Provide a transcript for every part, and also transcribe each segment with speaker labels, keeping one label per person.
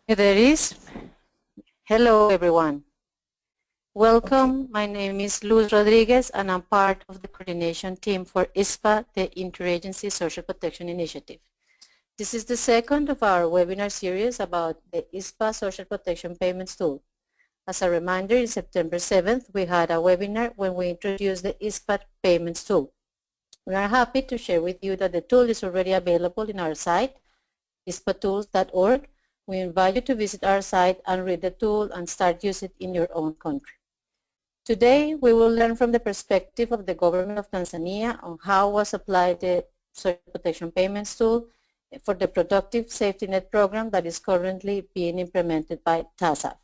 Speaker 1: There is. Hello, everyone. Welcome. My name is Luz Rodriguez, and I'm part of the coordination team for ISPA, the Interagency Social Protection Initiative. This is the second of our webinar series about the ISPA Social Protection Payments Tool. As a reminder, in September 7th, we had a webinar when we introduced the ISPA Payments Tool. We are happy to share with you that the tool is already available in our site, ispatools.org. We invite you to visit our site and read the tool and start using it in your own country. Today, we will learn from the perspective of the government of Tanzania on how was applied the Social Protection Payments Tool for the Productive Safety Net program that is currently being implemented by TASAF.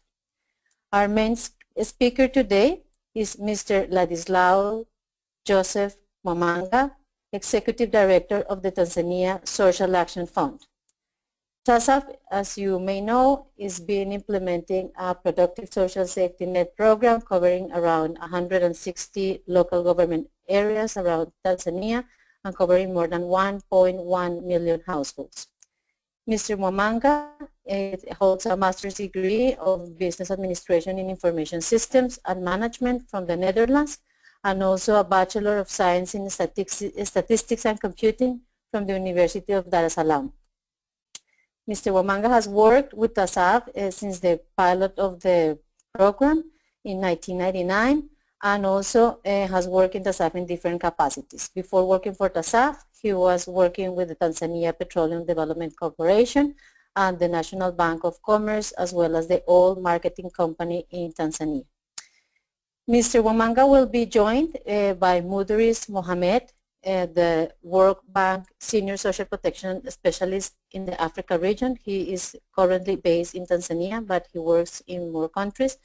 Speaker 1: Our main speaker today is Mr. Ladislao Joseph Mwamanga, Executive Director of the Tanzania Social Action Fund. TASAF, as you may know, is implementing a productive social safety net program covering around 160 local government areas around Tanzania and covering more than 1.1 million households. Mr. Mwamanga holds a master's degree of Business Administration in Information Systems and Management from the Netherlands, and also a Bachelor of Science in Statistics and Computing from the University of Dar es Salaam. Mr. Mwamanga has worked with TASAF since the pilot of the program in 1999, and also has worked in TASAF in different capacities. Before working for TASAF, he was working with the Tanzania Petroleum Development Corporation and the National Bank of Commerce, as well as the oil marketing company in Tanzania. Mr. Mwamanga will be joined by Mudaris Mohamed, the World Bank Senior Social Protection Specialist in the Africa region. He is currently based in Tanzania, but he works in more countries.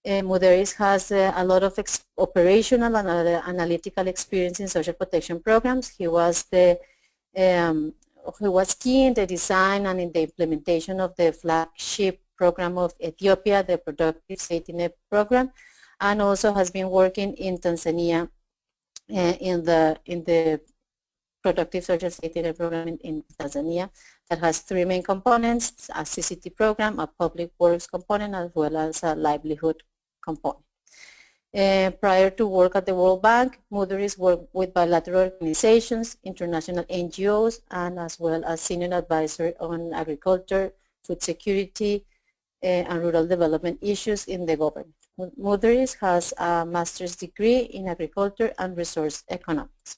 Speaker 1: Mudaris has a lot of operational and analytical experience in social protection programs. He was key in the design and in the implementation of the flagship program of Ethiopia, the Productive Safety Net program, and also has been working in Tanzania in the Productive Social Safety Net program in Tanzania that has three main components: a CCT program, a public works component, as well as a livelihood component. Prior to work at the World Bank, Mudaris worked with bilateral organizations, international NGOs, and as well as senior advisor on agriculture, food security, and rural development issues in the government. Mudaris has a master's degree in agriculture and resource economics.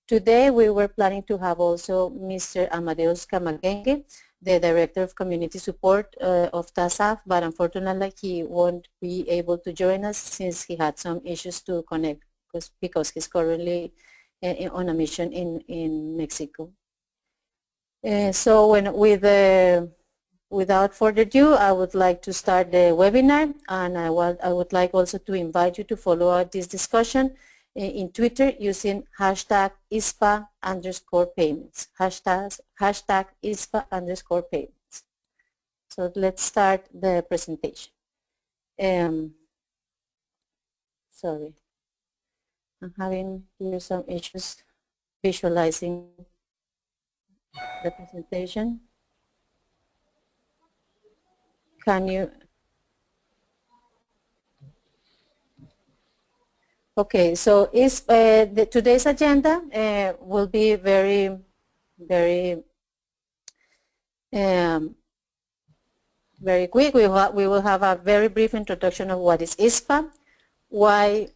Speaker 1: Today we were planning to have also Mr. Amadeus Kamagenge, the Director of Community Support of TASAF, but unfortunately he won't be able to join us since he had some issues to connect because he's currently on a mission in Mexico. Without further ado, I would like to start the webinar, and I would like also to invite you to follow this discussion in Twitter using hashtag ISPA_payments, hashtag ISPA_payments. So let's start the presentation. Sorry, I'm having here some issues visualizing the presentation. Can you? Okay, so today's agenda will be very quick. We will have a very brief introduction of what is ISPA, why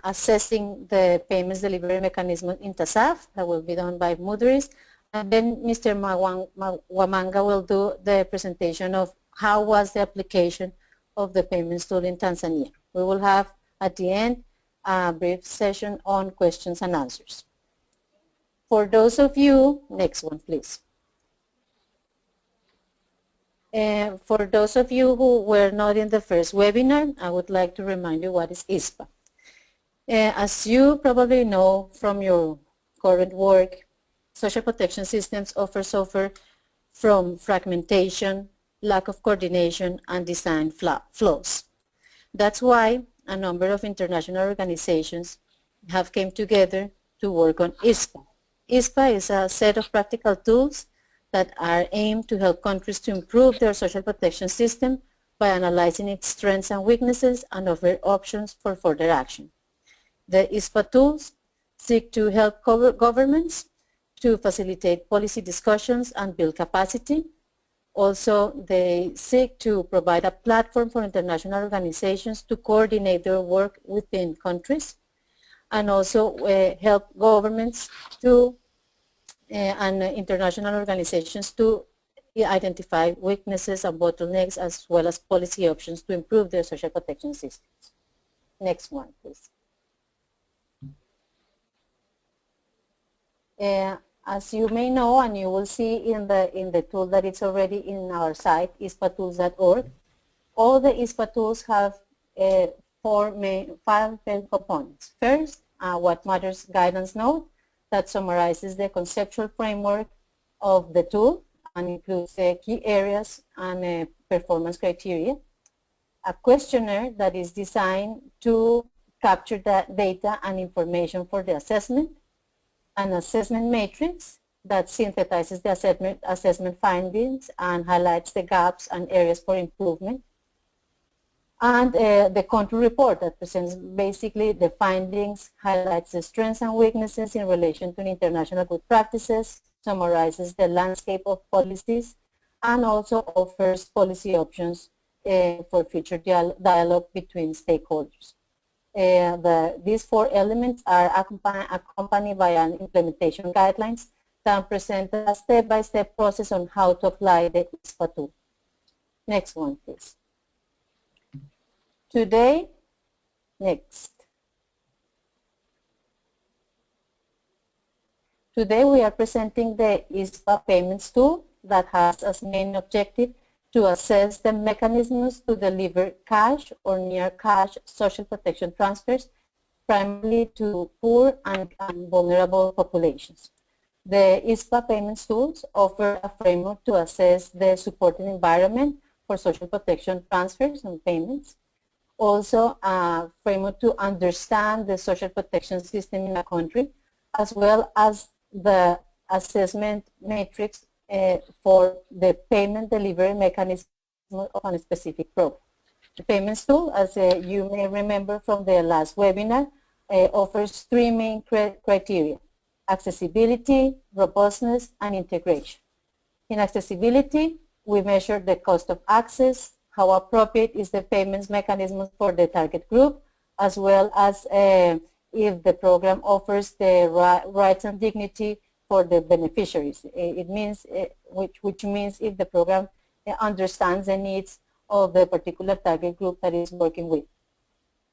Speaker 1: assessing the payments delivery mechanism in TASAF, that will be done by Mudaris, and then Mr. Mwamanga will do the presentation of how was the application of the payments tool in Tanzania. We will have at the end a brief session on questions and answers. For those of you, next one please. For those of you who were not in the first webinar, I would like to remind you what is ISPA. As you probably know from your current work, social protection systems suffer from fragmentation, lack of coordination, and design flaws. That's why a number of international organizations have come together to work on ISPA. ISPA is a set of practical tools that are aimed to help countries to improve their social protection system by analyzing its strengths and weaknesses and offer options for further action. The ISPA tools seek to help governments to facilitate policy discussions and build capacity. Also, they seek to provide a platform for international organizations to coordinate their work within countries, and also help governments to and international organizations to identify weaknesses and bottlenecks, as well as policy options to improve their social protection systems. Next one, please. As you may know, and you will see in the tool that it's already in our site, ispatools.org, all the ISPA tools have five main components. First, what matters guidance note that summarizes the conceptual framework of the tool and includes key areas and performance criteria. A questionnaire that is designed to capture the data and information for the assessment. An assessment matrix that synthesizes the assessment findings and highlights the gaps and areas for improvement. And the country report that presents basically the findings, highlights the strengths and weaknesses in relation to international good practices, summarizes the landscape of policies, and also offers policy options for future dialogue between stakeholders. These four elements are accompanied by an implementation guidelines that present a step-by-step process on how to apply the ISPA tool. Next one, please. Today, Today we are presenting the ISPA Payments tool that has as main objective to assess the mechanisms to deliver cash or near cash social protection transfers, primarily to poor and vulnerable populations. The ISPA Payments tools offer a framework to assess the supporting environment for social protection transfers and payments. Also, a framework to understand the social protection system in a country, as well as the assessment matrix for the payment delivery mechanism of a specific program. The payments tool, as you may remember from the last webinar, offers three main criteria: accessibility, robustness, and integration. In accessibility, we measure the cost of access, how appropriate is the payments mechanism for the target group, as well as if the program offers the rights and dignity for the beneficiaries. It means, which means if the program understands the needs of the particular target group that is working with.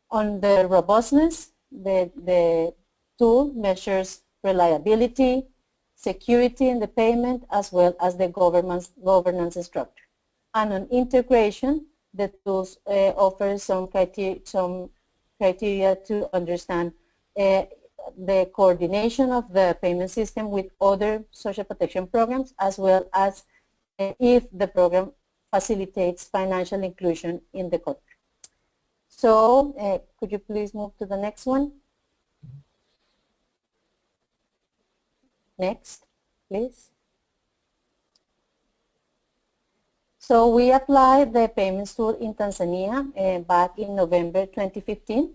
Speaker 1: On the robustness, the tool measures reliability, security in the payment, as well as the governance structure. And on integration, the tools offer some criteria to understand the coordination of the payment system with other social protection programs, as well as if the program facilitates financial inclusion in the country. So could you please move to the next one? Next, please. So we applied the payments tool in Tanzania back in November 2015.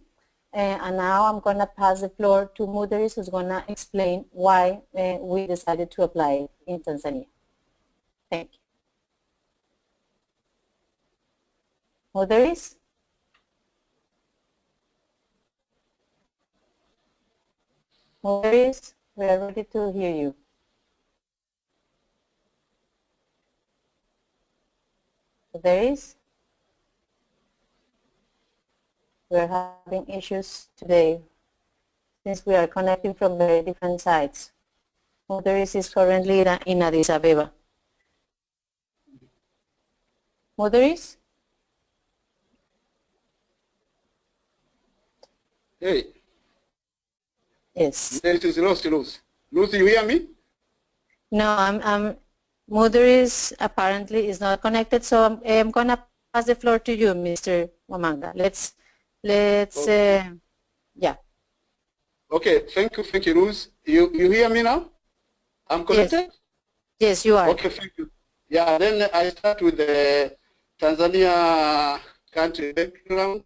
Speaker 1: And now I'm going to pass the floor to Mudaris, who's going to explain why we decided to apply it in Tanzania. Thank you. Mudaris? Mudaris, we are ready to hear you. Mudaris? We're having issues today since we are connecting from very different sites. Mudaris is currently in Addis Ababa. Mudaris?
Speaker 2: Hey.
Speaker 1: Yes.
Speaker 2: This is Lucy. Lucy, you hear me?
Speaker 1: No, Mudaris apparently is not connected, so I'm going to pass the floor to you, Mr. Wamanga. Let's
Speaker 2: okay.
Speaker 1: Yeah.
Speaker 2: Okay, thank you, Ruth. You hear me now? I'm connected?
Speaker 1: Yes, you are.
Speaker 2: Okay, thank you. Yeah, then I start with the Tanzania country background.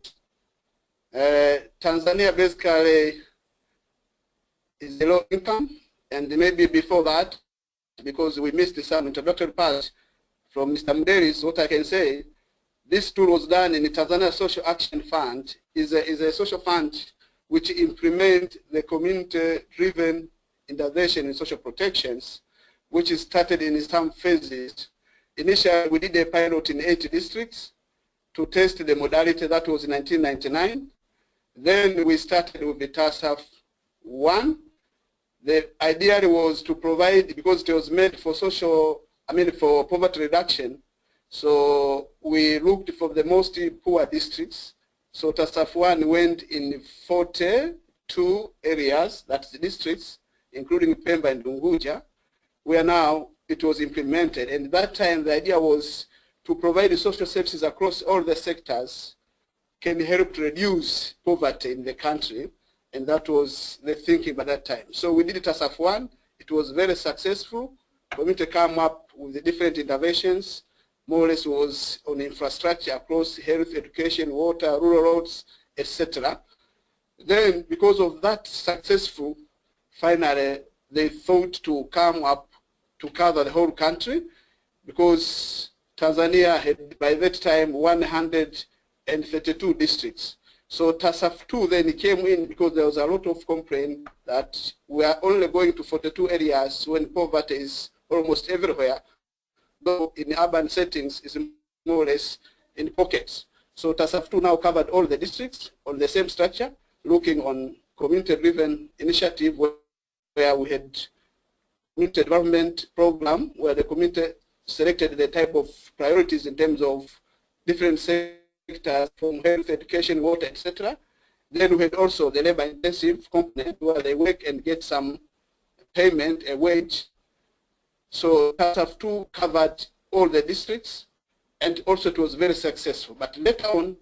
Speaker 2: Tanzania basically is a low income, and maybe before that, because we missed some introductory part from Mr. Mderis, what I can say, this tool was done in the Tanzania Social Action Fund, is a social fund which implement the community-driven intervention in social protections, which is started in some phases. Initially, we did a pilot in 8 districts to test the modality. That was in 1999. Then we started with the TASAF 1. The idea was to provide, because it was made for for poverty reduction, so we looked for the most poor districts. So TASAF 1 went in 42 areas, that's the districts, including Pemba and Unguja, where now it was implemented. And at that time, the idea was to provide social services across all the sectors can help to reduce poverty in the country. And that was the thinking by that time. So we did it as one. It was very successful for me to come up with the different interventions. More or less was on infrastructure across health, education, water, rural roads, etc. Then because of that successful, finally they thought to come up to cover the whole country, because Tanzania had by that time 132 districts. So TASAF 2 then came in because there was a lot of complaint that we are only going to 42 areas when poverty is almost everywhere, though in urban settings is more or less in pockets. So TASAF 2 now covered all the districts on the same structure, looking on community-driven initiative where we had community development program where the community selected the type of priorities in terms of different sectors from health, education, water, etc. Then we had also the labor-intensive component where they work and get some payment, a wage. So TASAF 2 covered all the districts, and also it was very successful. But later on,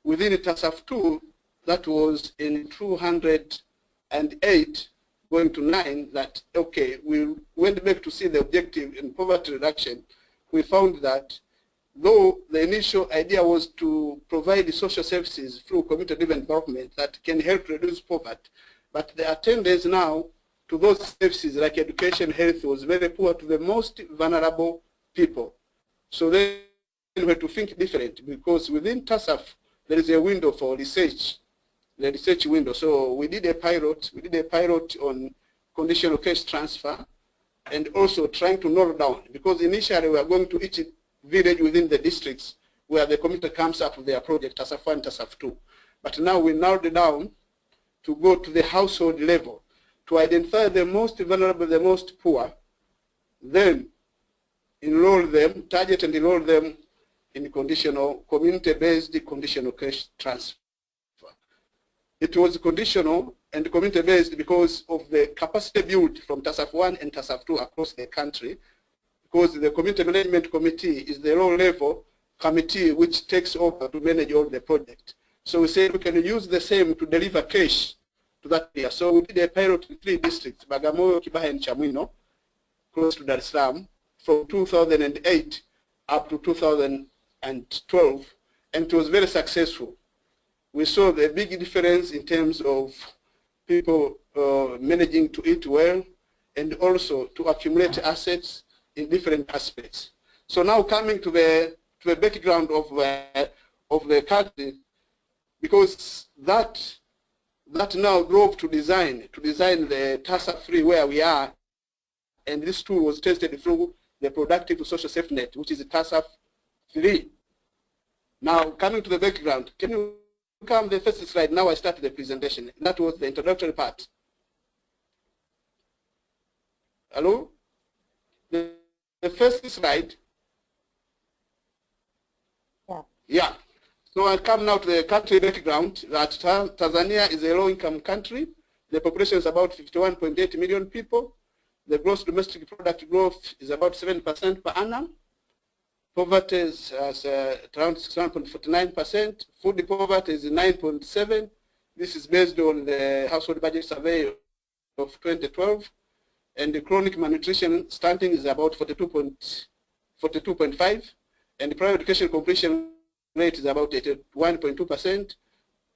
Speaker 2: within TASAF 2, that was in 208, going to 9, that, okay, we went back to see the objective in poverty reduction. We found that though the initial idea was to provide social services through community-driven development that can help reduce poverty, but the attendance now to those services like education, health was very poor to the most vulnerable people. So then we had to think different, because within TASAF there is a window for research, the research window. So we did a pilot on conditional cash transfer, and also trying to narrow down, because initially we are going to each village within the districts where the community comes up with their project, TASAF 1, TASAF 2. But now we narrowed it down to go to the household level, to identify the most vulnerable, the most poor, then enroll them, target and enroll them in conditional, community-based conditional cash transfer. It was conditional and community-based because of the capacity built from TASAF 1 and TASAF 2 across the country, because the Community Management Committee is the low-level committee which takes over to manage all the project. So we said we can use the same to deliver cash to that area. So we did a pilot in 3 districts, Bagamoyo, Kibaha, and Chamwino, close to Dar es Salaam, from 2008 up to 2012, and it was very successful. We saw the big difference in terms of people managing to eat well and also to accumulate assets in different aspects. So now coming to the background of the country, because that now drove to design the TASAF 3 where we are, and this tool was tested through the Productive Social Safety Net, which is the TASAF 3. Now coming to the background, can you come the first slide? Now I start the presentation. That was the introductory part. Hello? The first slide. Yeah. So I come now to the country background, that Tanzania is a low-income country. The population is about 51.8 million people. The gross domestic product growth is about 7% per annum. Poverty is around 61.49%. Food poverty is 9.7%. This is based on the household budget survey of 2012. and the chronic malnutrition stunting is about 42.5, and the primary education completion rate is about 81.2%.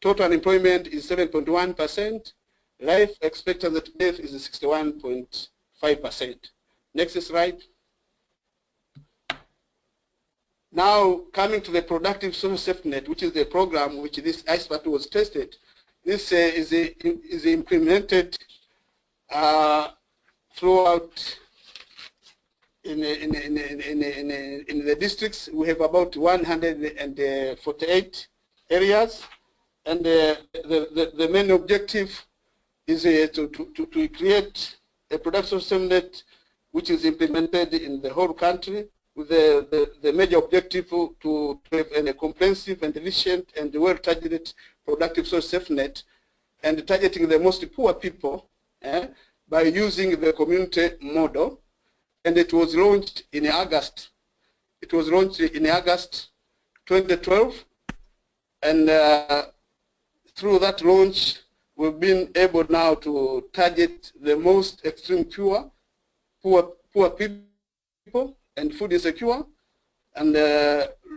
Speaker 2: Total unemployment is 7.1%. Life expectancy at death is 61.5%. Next slide. Now, coming to the productive social safety net, which is the program which this ISPA was tested. This is implemented throughout in the districts. We have about 148 areas, and the main objective is to create a production system net which is implemented in the whole country, with the major objective to have a comprehensive and efficient and well-targeted productive social safety net, and targeting the most poor people by using the community model. And it was launched in August. It was launched in August 2012, and through that launch, we've been able now to target the most extreme poor people and food insecure, and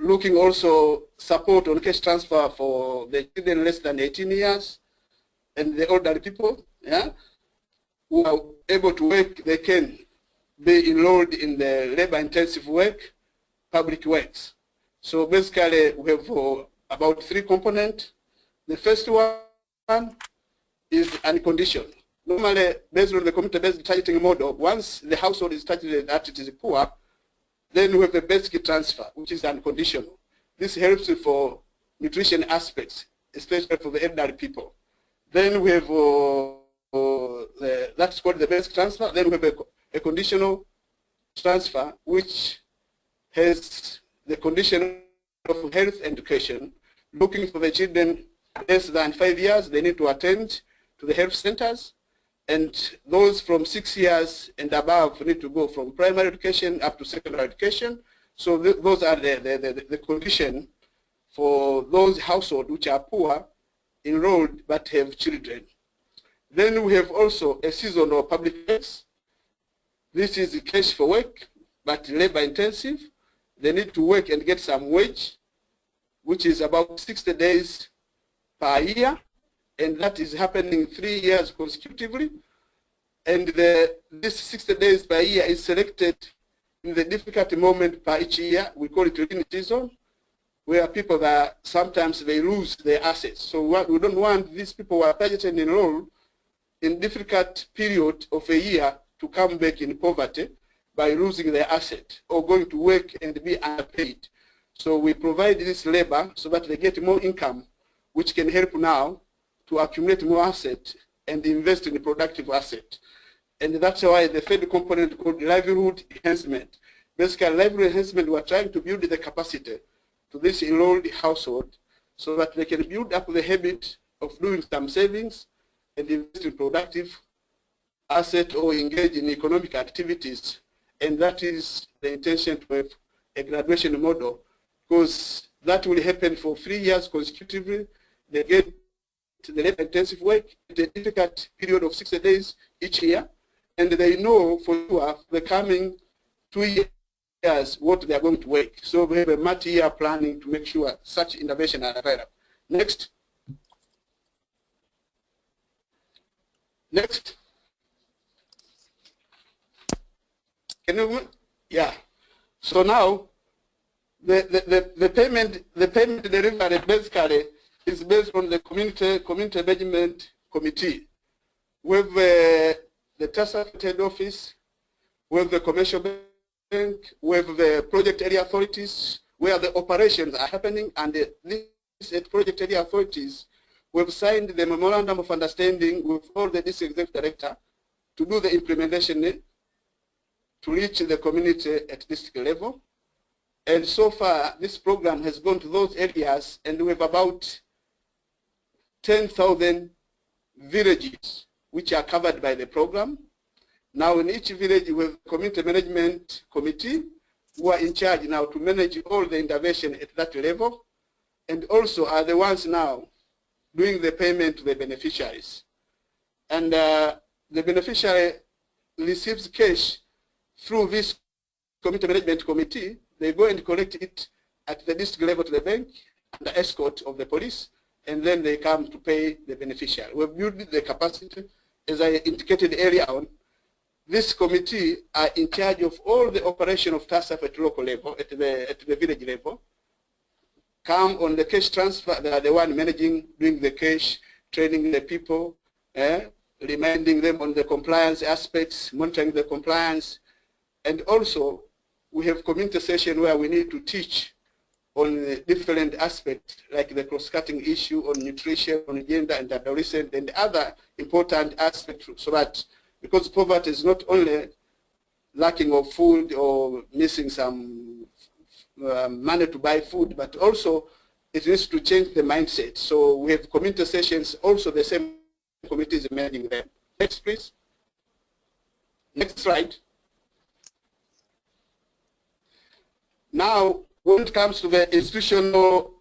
Speaker 2: looking also support on cash transfer for the children less than 18 years and the elderly people, who are able to work. They can be enrolled in the labor-intensive work, public works. So basically, we have about 3 components. The first one is unconditional. Normally, based on the community-based targeting model, once the household is targeted that it is poor, then we have the basic transfer, which is unconditional. This helps for nutrition aspects, especially for the elderly people. Then we have that's called the basic transfer. Then we have a conditional transfer, which has the condition of health and education. Looking for the children less than 5 years, they need to attend to the health centers. And those from 6 years and above need to go from primary education up to secondary education. So those are the condition for those households which are poor, enrolled, but have children. Then we have also a seasonal public works. This is cash for work, but labor intensive. They need to work and get some wage, which is about 60 days per year, and that is happening 3 years consecutively. And this 60 days per year is selected in the difficult moment per each year. We call it rainy season, where people that sometimes they lose their assets. So we don't want these people who are targeted and enrolled in difficult period of a year to come back in poverty by losing their asset or going to work and be underpaid. So we provide this labor so that they get more income, which can help now to accumulate more asset and invest in a productive asset. And that's why the third component called livelihood enhancement. Basically, livelihood enhancement, we're trying to build the capacity to this enrolled household so that they can build up the habit of doing some savings and invest in productive asset or engage in economic activities. And that is the intention to have a graduation model, because that will happen for 3 years consecutively. They get the labor-intensive work, the difficult period of 60 days each year, and they know for sure the coming 2 years what they are going to work. So we have a multi-year planning to make sure such intervention are available. Next. Next. Can you? Yeah. So now the payment delivery basically is based on the community management committee. With the tax head office, with the commercial bank, with the project area authorities, where the operations are happening, and these project area authorities, we've signed the memorandum of understanding with all the district executive director to do the implementation to reach the community at district level. And so far, this program has gone to those areas, and we have about 10,000 villages which are covered by the program. Now in each village we have community management committee who are in charge now to manage all the intervention at that level, and also are the ones now doing the payment to the beneficiaries. And the beneficiary receives cash through this community management committee, they go and collect it at the district level to the bank, under escort of the police, and then they come to pay the beneficiary. We've built the capacity, as I indicated earlier on. This committee are in charge of all the operation of TASAF at local level, at the village level. Come on the cash transfer, they are the one managing, doing the cash, training the people, reminding them on the compliance aspects, monitoring the compliance. And also, we have community session where we need to teach on different aspects, like the cross-cutting issue on nutrition, on gender and adolescent, and other important aspects, so that, because poverty is not only lacking of food or missing some money to buy food, but also it needs to change the mindset. So we have community sessions, also the same committee is managing them. Next, please. Next slide. Now, when it comes to the institutional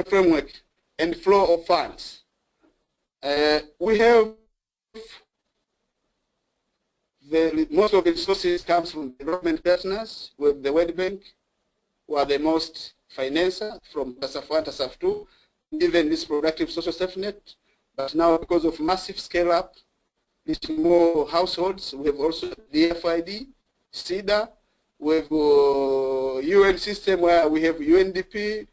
Speaker 2: framework and flow of funds, we have most of the resources comes from development partners with the World Bank, who are the most financer from TASAF 1, TASAF 2, even this productive social safety net. But now, because of massive scale up, reaching more households, we have also the FID, SIDA, we have UN system where we have UNDP,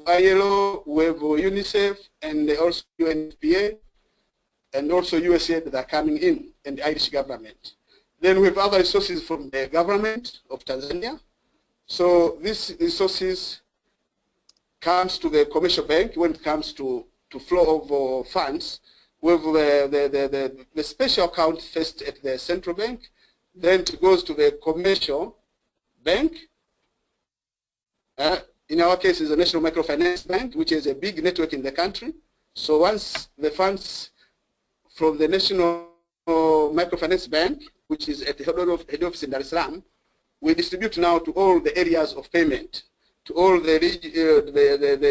Speaker 2: ILO, we have UNICEF, and also UNFPA, and also USAID that are coming in, and the Irish government. Then we have other resources from the government of Tanzania. So these resources comes to the commercial bank when it comes to flow of funds. We have the special account first at the central bank, then it goes to the commercial bank. In our case, is the National Microfinance Bank, which is a big network in the country. So once the funds from the National Microfinance Bank, which is at the head office in Dar es Salaam, we distribute now to all the areas of payment, to all the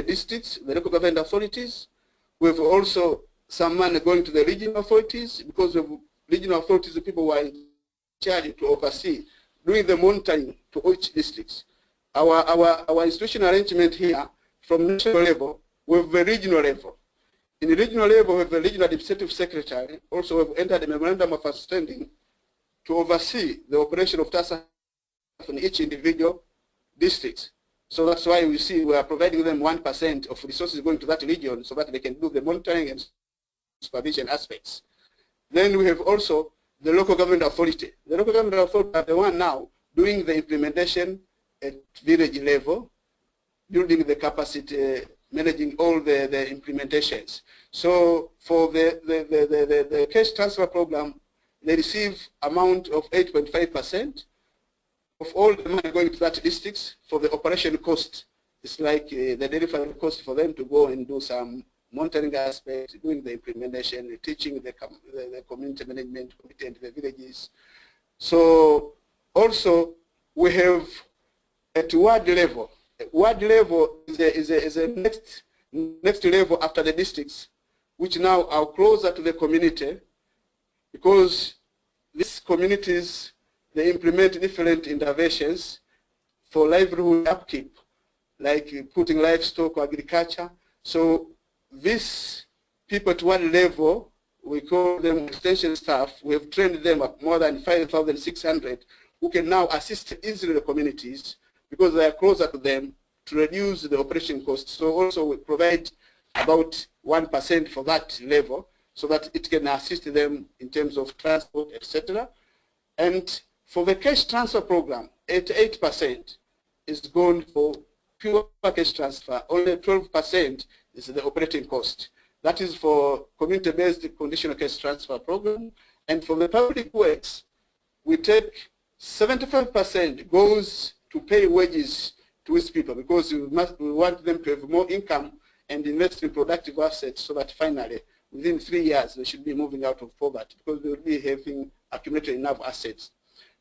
Speaker 2: districts, the local government authorities. We have also some money going to the regional authorities, because of regional authorities, the people who are in charge to oversee, doing the monitoring to each district. Our institutional arrangement here, from national level, we have the regional level. In the regional level, we have the regional administrative secretary. Also, we've entered a memorandum of understanding to oversee the operation of TASAF in each individual district. So that's why we see we are providing them 1% of resources going to that region so that they can do the monitoring and supervision aspects. Then we have also the local government authority. The local government authority are the one now doing the implementation at village level, building the capacity, managing all the implementations. So for the cash transfer program, they receive amount of 8.5% of all the money going to that districts for the operation cost. It's like the delivery cost for them to go and do some monitoring aspect, doing the implementation, teaching the community management committee and the villages. So also we have at ward level. Ward level is a next level after the districts, which now are closer to the community, because these communities, they implement different interventions for livelihood upkeep, like putting livestock or agriculture. So these people at one level, we call them extension staff. We have trained them up more than 5,600 who can now assist easily the communities because they are closer to them to reduce the operation costs. So also we provide about 1% for that level so that it can assist them in terms of transport, etc. And for the cash transfer program, 88% is gone for pure cash transfer. Only 12% is the operating cost. That is for community-based conditional cash transfer program. And for the public works, we take 75% goes to pay wages to its people, because we want them to have more income and invest in productive assets so that finally, within 3 years, they should be moving out of poverty because they will be having accumulated enough assets.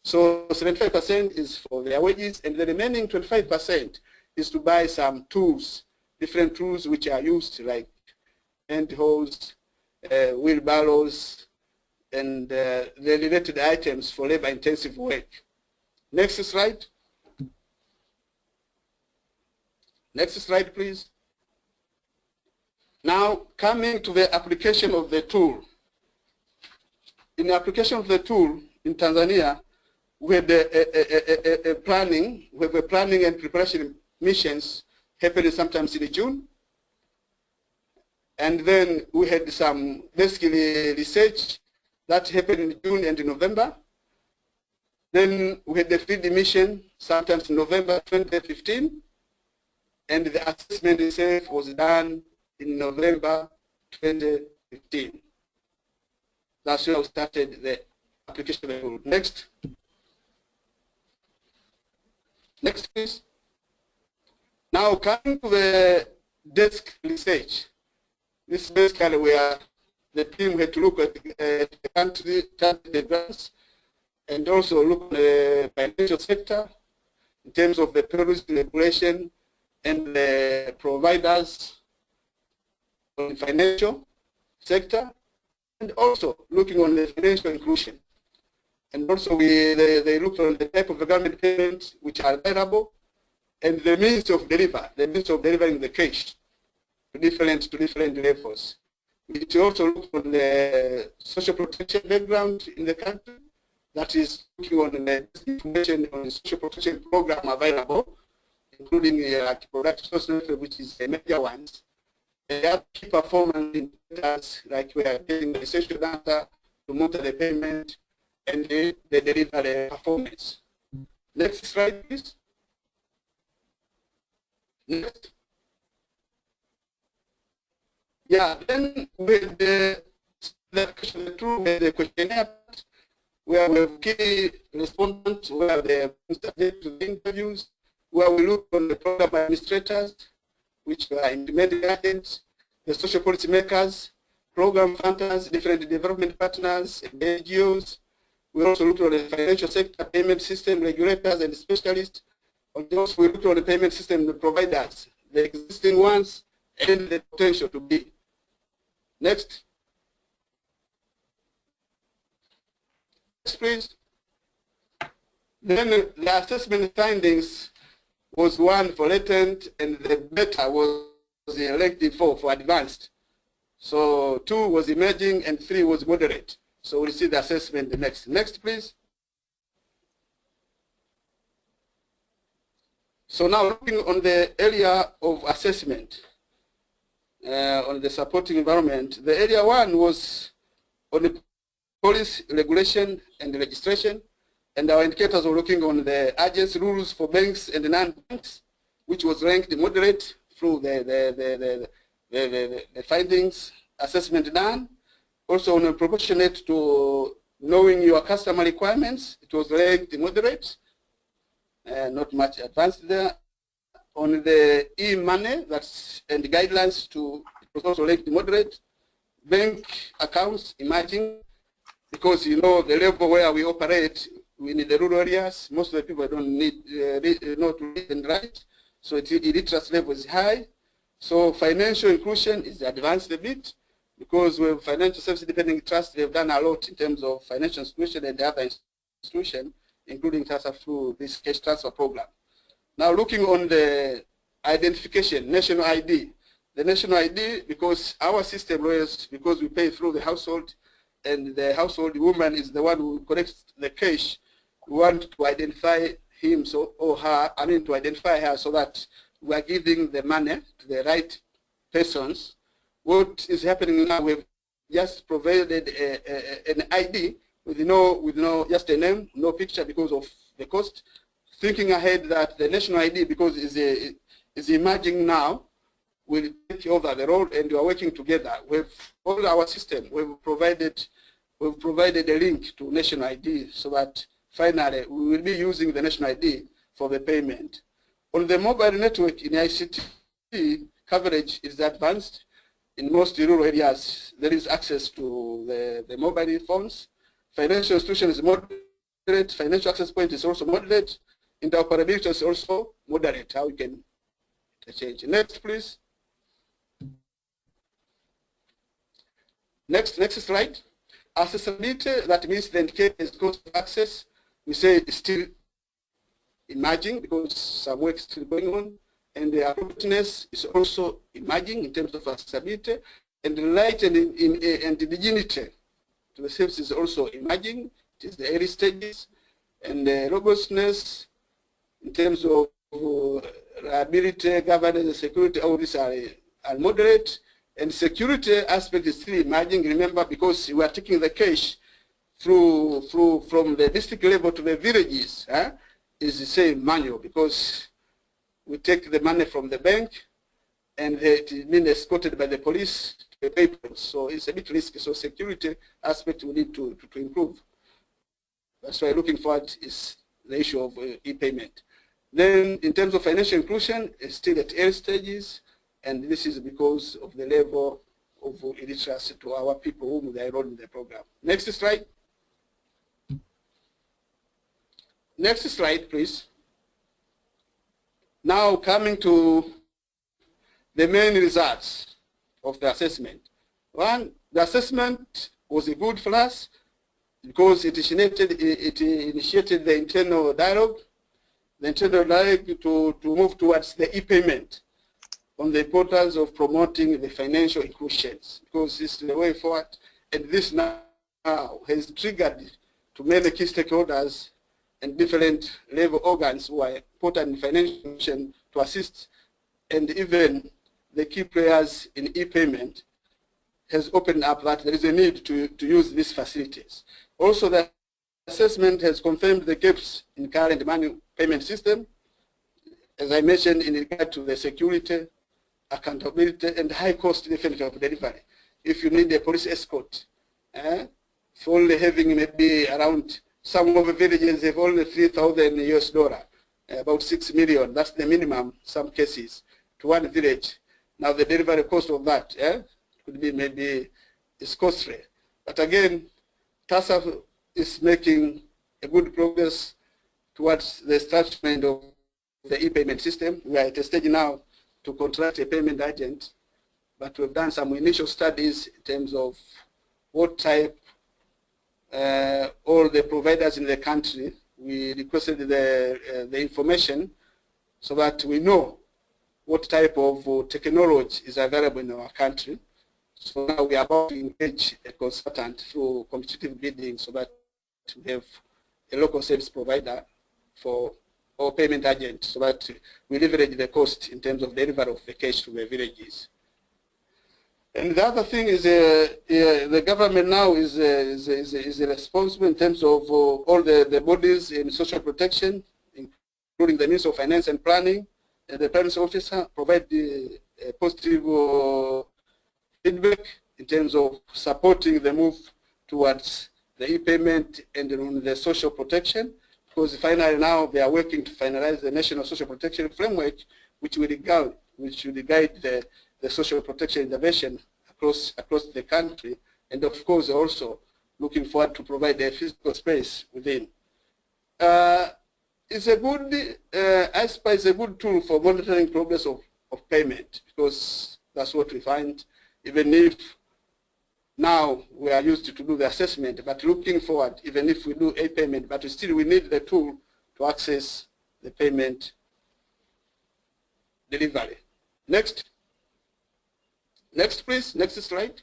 Speaker 2: So 75% is for their wages, and the remaining 25% is to buy some tools, different tools which are used like hand hoes, wheelbarrows, and the related items for labor-intensive work. Next slide. Next slide, please. Now, coming to the application of the tool. In the application of the tool in Tanzania, we had a planning and preparation missions happening sometimes in June. And then we had some basically research that happened in June and in November. Then we had the field mission sometimes in November 2015. And the assessment itself was done in November 2015. That's when we started the application of the tool. Next. Next, please. Now, coming to the desk research. This is basically where the team had to look at the country grants and also look at the financial sector in terms of the policy regulation and the providers on the financial sector, and also looking on the financial inclusion. And also they looked on the type of government payments which are available and the means of delivering the cash to different levels. We also looked on the social protection background in the country, that is looking on the information on the social protection program available, including like product social, which is the major ones. They have key performance indicators, like we are getting the essential data to monitor the payment and they deliver the performance. Next slide, please. Next. Yeah, then with the questionnaire, where we have key respondents, where they are subject to the interviews, where we look on the program administrators, which are implementing agents, the social policy makers, program funders, different development partners, and NGOs. We also looked on the financial sector, payment system regulators and specialists. And also we looked on the payment system providers, the existing ones and the potential to be. Next. Next, please. Then the assessment findings was 1 for latent and the beta was elective 4 for advanced. So 2 was emerging and 3 was moderate. So we'll see the assessment next. Next, please. So now looking on the area of assessment, on the supporting environment, the area 1 was on the policy, regulation, and registration. And our indicators were looking on the agency rules for banks and non-banks, which was ranked moderate through the findings assessment done. Also on a proportionate to knowing your customer requirements, it was ranked moderate, not much advanced there. On the e-money, and the guidelines to, it was also ranked moderate. Bank accounts emerging, because you know the level where we operate, we need the rural areas. Most of the people don't need know to read and write, so illiteracy level is high. So financial inclusion is advanced a bit, because with financial service dependent trust, they've done a lot in terms of financial institution and the other institution, including transfer through this cash transfer program. Now looking on the identification, national ID. The national ID, because our system was, because we pay through the household, and the household woman is the one who collects the cash, we want to identify him or her, to identify her so that we are giving the money to the right persons. What is happening now, we've just provided an ID with no just a name, no picture because of the cost. Thinking ahead that the national ID, because is emerging now, will take over the role, and we are working together with all our system. We've provided a link to national ID so that finally we will be using the national ID for the payment. On the mobile network in ICT, coverage is advanced. In most rural areas, there is access to the mobile phones. Financial institution is moderate. Financial access point is also moderate. Interoperability is also moderate. How we can change. Next, please. Next slide. Accessibility, that means the indicators cost of access, we say is still emerging because some work is still going on. And the appropriateness is also emerging in terms of accessibility. And the right and indigeneity to the service is also emerging. It is the early stages. And the robustness in terms of reliability, governance, and security, all these are moderate. And security aspect is still emerging. Remember, because we are taking the cash from the district level to the villages, is the same manual, because we take the money from the bank and it is being escorted by the police to the papers. So it's a bit risky. So security aspect we need to improve. That's why looking forward is the issue of e-payment. Then in terms of financial inclusion, it's still at early stages, and this is because of the level of illiteracy to our people whom they enrolled in the program. Next slide. Next slide, please. Now coming to the main results of the assessment. One, the assessment was good for us because it initiated the internal dialogue. The internal dialogue to move towards the e-payment on the importance of promoting the financial inclusions, because this is the way forward. And this now has triggered to many key stakeholders and different level organs who are important in financial inclusion to assist, and even the key players in e-payment has opened up that there is a need to use these facilities. Also, the assessment has confirmed the gaps in current money payment system, as I mentioned, in regard to the security, accountability, and high cost definitely of delivery. If you need a police escort, for only having maybe around, some of the villages have only $3,000 US, about 6 million. That's the minimum, some cases, to one village. Now the delivery cost of that could be maybe, it's costly. But again, TASAF is making a good progress towards the establishment of the e-payment system. We are at a stage now to contract a payment agent, but we've done some initial studies in terms of what type, all the providers in the country. We requested the information so that we know what type of technology is available in our country. So now we are about to engage a consultant through competitive bidding so that we have a local service provider for our payment agent, so that we leverage the cost in terms of delivery of the cash to the villages. And the other thing is the government now is responsible in terms of all the bodies in social protection, including the Ministry of Finance and Planning, and the Parents Officer provide the positive feedback in terms of supporting the move towards the e-payment and the social protection, because finally now they are working to finalize the National Social Protection Framework, which will guide the social protection intervention across the country, and of course also looking forward to provide a physical space within. It's a good, ISPA is a good tool for monitoring progress of payment, because that's what we find, even if now we are used to do the assessment, but looking forward, even if we do a payment, but still we need the tool to access the payment delivery. Next. Next, please. Next slide.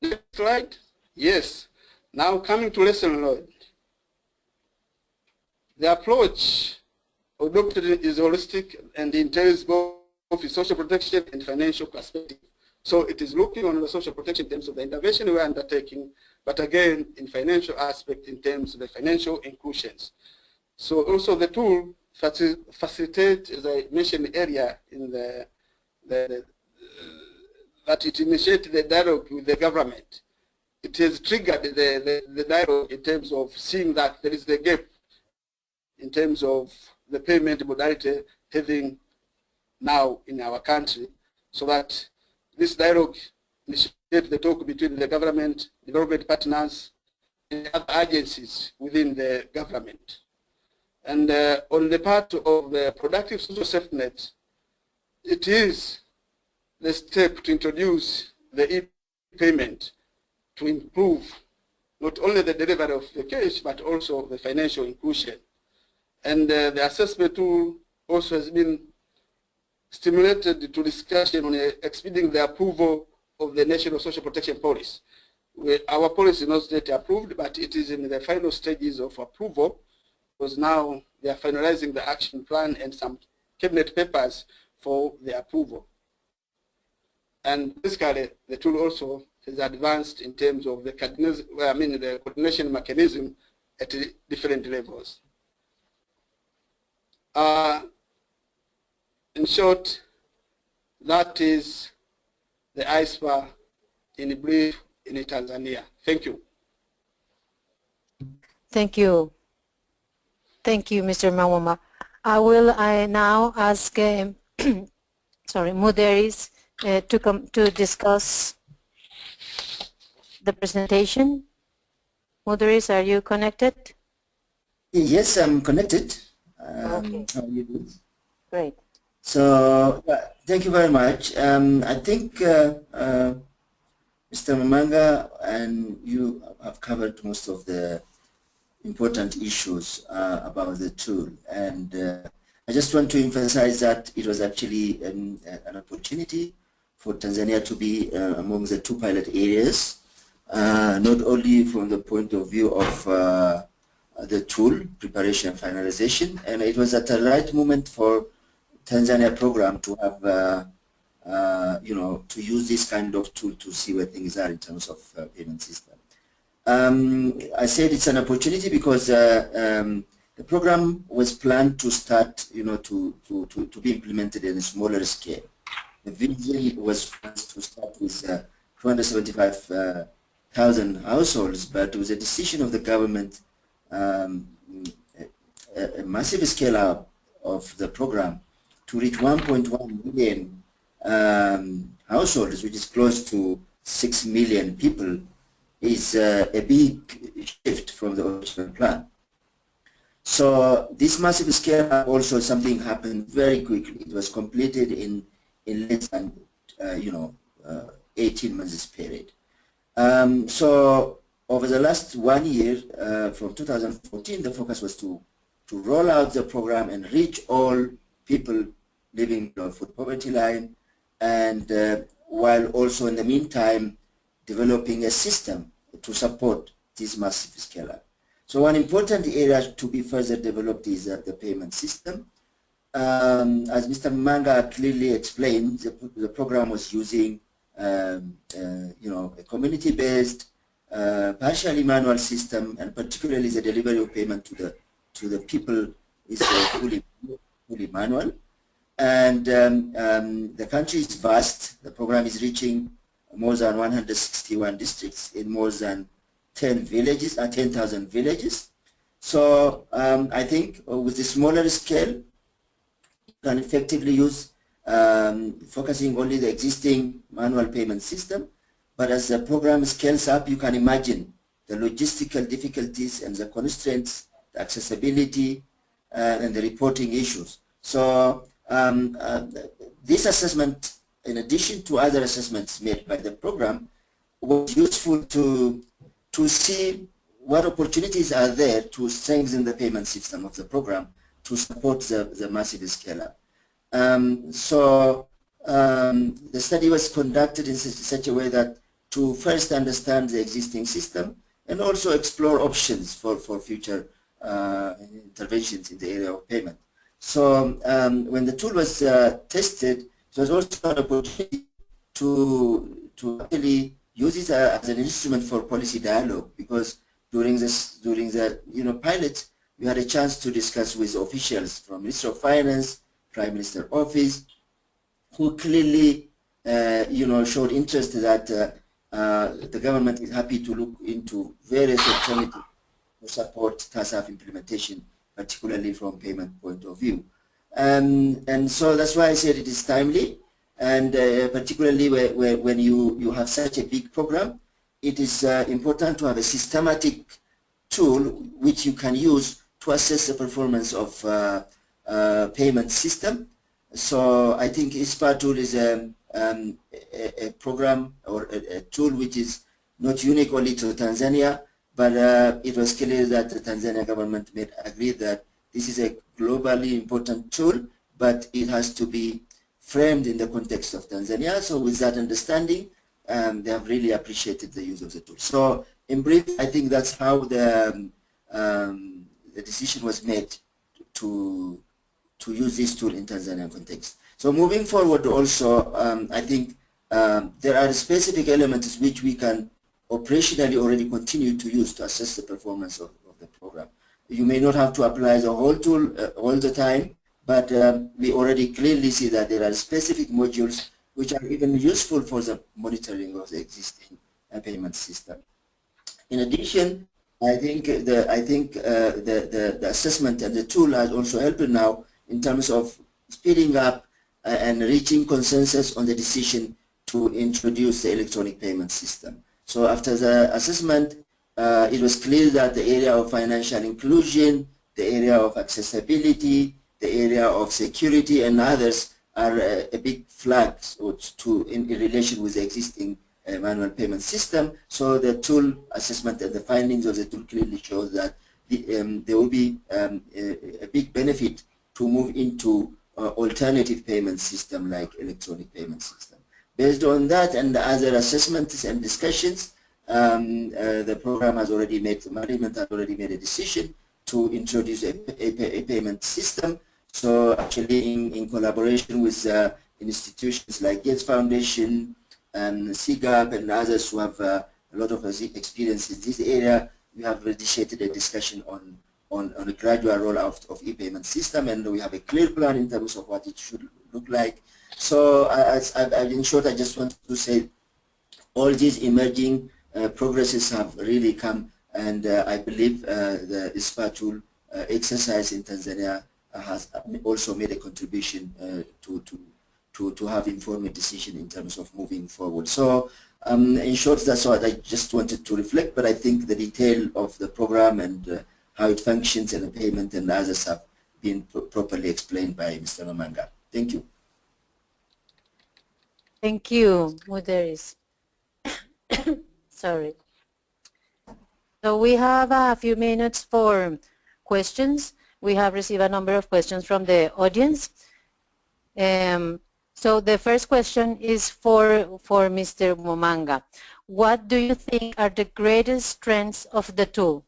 Speaker 2: Next slide. Yes. Now coming to lesson learned. The approach adopted is holistic and entails both social protection and financial perspective. So it is looking on the social protection in terms of the intervention we are undertaking, but again in financial aspect in terms of the financial inclusions. So also the tool facilitate, as I mentioned earlier, in that it initiated the dialogue with the government. It has triggered the dialogue in terms of seeing that there is a gap in terms of the payment modality having now in our country, so that this dialogue initiates the talk between the government, development partners, and other agencies within the government. And on the part of the productive social safety net, it is the step to introduce the e-payment to improve not only the delivery of the cash, but also the financial inclusion. And the assessment tool also has been stimulated to discussion on expediting the approval of the National Social Protection Policy. Our policy is not yet approved, but it is in the final stages of approval, because now they are finalizing the action plan and some cabinet papers for the approval. And basically, the tool also is advanced in terms of the coordination mechanism at different levels. In short, that is the ISPA in brief in Tanzania. Thank you.
Speaker 1: Thank you. Thank you, Mr. Mawoma. I will now ask Muderis to come to discuss the presentation. Muderis, are you connected?
Speaker 3: Yes, I'm connected.
Speaker 1: Okay.
Speaker 3: How are you doing?
Speaker 1: Great.
Speaker 3: So, thank you very much. I think Mr. Mamanga and you have covered most of the important issues about the tool, and I just want to emphasize that it was actually an opportunity for Tanzania to be among the 2 pilot areas, not only from the point of view of the tool preparation and finalization, and it was at the right moment for Tanzania program to have to use this kind of tool to see where things are in terms of payment system. I said it's an opportunity because the program was planned to start, to be implemented in a smaller scale. The vision was to start with 275,000 households, but it was a decision of the government, a massive scale up of the program to reach 1.1 million households, which is close to 6 million people, is a big shift from the original plan. So this massive scale up also something happened very quickly. It was completed in less than 18 months period. So over the last 1 year, from 2014, the focus was to roll out the program and reach all people living below food poverty line, and while also in the meantime developing a system to support this massive scale up. So one important area to be further developed is the payment system. As Mr. Manga clearly explained, the program was using a community-based, partially manual system, and particularly the delivery of payment to the people is fully manual. And the country is vast. The program is reaching more than 161 districts in more than 10,000 villages. So I think with the smaller scale, you can effectively use focusing only the existing manual payment system. But as the program scales up, you can imagine the logistical difficulties and the constraints, the accessibility, and the reporting issues. So this assessment, in addition to other assessments made by the program, was useful to see what opportunities are there to strengthen the payment system of the program to support the massive scale-up. The study was conducted in such a way that to first understand the existing system and also explore options for future interventions in the area of payment. So when the tool was tested, it was also an opportunity to actually use it as an instrument for policy dialogue, because during the pilot, we had a chance to discuss with officials from Ministry of Finance, Prime Minister Office, who clearly showed interest that the government is happy to look into various alternatives to support TASAF implementation, particularly from payment point of view. And so that's why I said it is timely, and particularly when you have such a big program, it is important to have a systematic tool which you can use to assess the performance of payment system. So I think ISPA tool is a a program or a tool which is not unique only to Tanzania, but it was clear that the Tanzania government made agree that this is a globally important tool, but it has to be framed in the context of Tanzania. So with that understanding, they have really appreciated the use of the tool. So in brief, I think that's how the decision was made to use this tool in Tanzanian context. So moving forward also, I think there are specific elements which we can operationally already continue to use to assess the performance of the program. You may not have to apply the whole tool all the time, but we already clearly see that there are specific modules which are even useful for the monitoring of the existing payment system. In addition, I think the assessment and the tool has also helped now in terms of speeding up and reaching consensus on the decision to introduce the electronic payment system. So after the assessment, it was clear that the area of financial inclusion, the area of accessibility, the area of security and others are a big flags in relation with the existing manual payment system. So the tool assessment and the findings of the tool clearly shows that there will be a big benefit to move into alternative payment system like electronic payment system. Based on that and the other assessments and discussions, the program has already made, the management has already made a decision to introduce a payment system. So actually in collaboration with institutions like Gates Foundation and CGAP and others who have a lot of experience in this area, we have initiated a discussion on a gradual rollout of e-payment system, and we have a clear plan in terms of what it should look like. So in short, I just want to say all these emerging progresses have really come, and I believe the ISPA tool exercise in Tanzania has also made a contribution to have informed decision in terms of moving forward. So in short, that's what I just wanted to reflect, but I think the detail of the program and how it functions and the payment and others have been properly explained by Mr. Mamanga. Thank you.
Speaker 1: Thank you, Muderis. Sorry. So we have a few minutes for questions. We have received a number of questions from the audience. So the first question is for Mr. Mamanga. What do you think are the greatest strengths of the tool?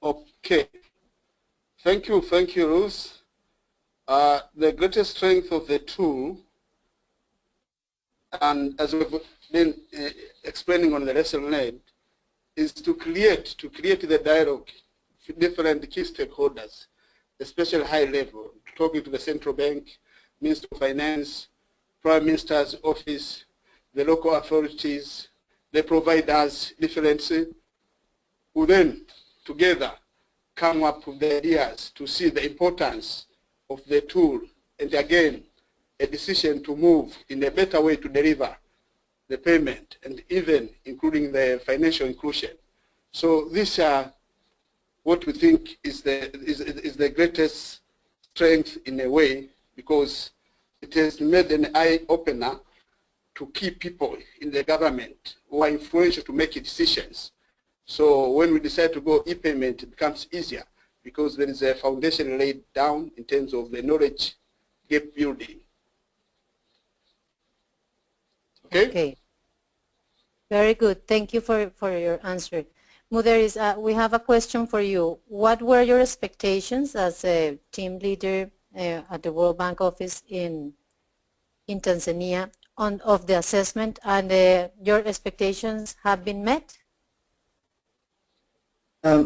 Speaker 2: Okay. Thank you, Ruth. The greatest strength of the tool, and as we've been explaining on the lesson learned, is to create the dialogue with different key stakeholders, especially high level, talking to the central bank, Minister of Finance, Prime Minister's office, the local authorities, the providers, differently, who then together come up with the ideas to see the importance of the tool, and again, a decision to move in a better way to deliver the payment, and even including the financial inclusion. So these are what we think is the greatest strength in a way, because it has made an eye-opener to key people in the government who are influential to make decisions. So when we decide to go e-payment, it becomes easier because there is a foundation laid down in terms of the knowledge gap building. Okay?
Speaker 1: Okay. Very good. Thank you for your answer. Muderis, we have a question for you. What were your expectations as a team leader at the World Bank office in Tanzania of the assessment, and your expectations have been met?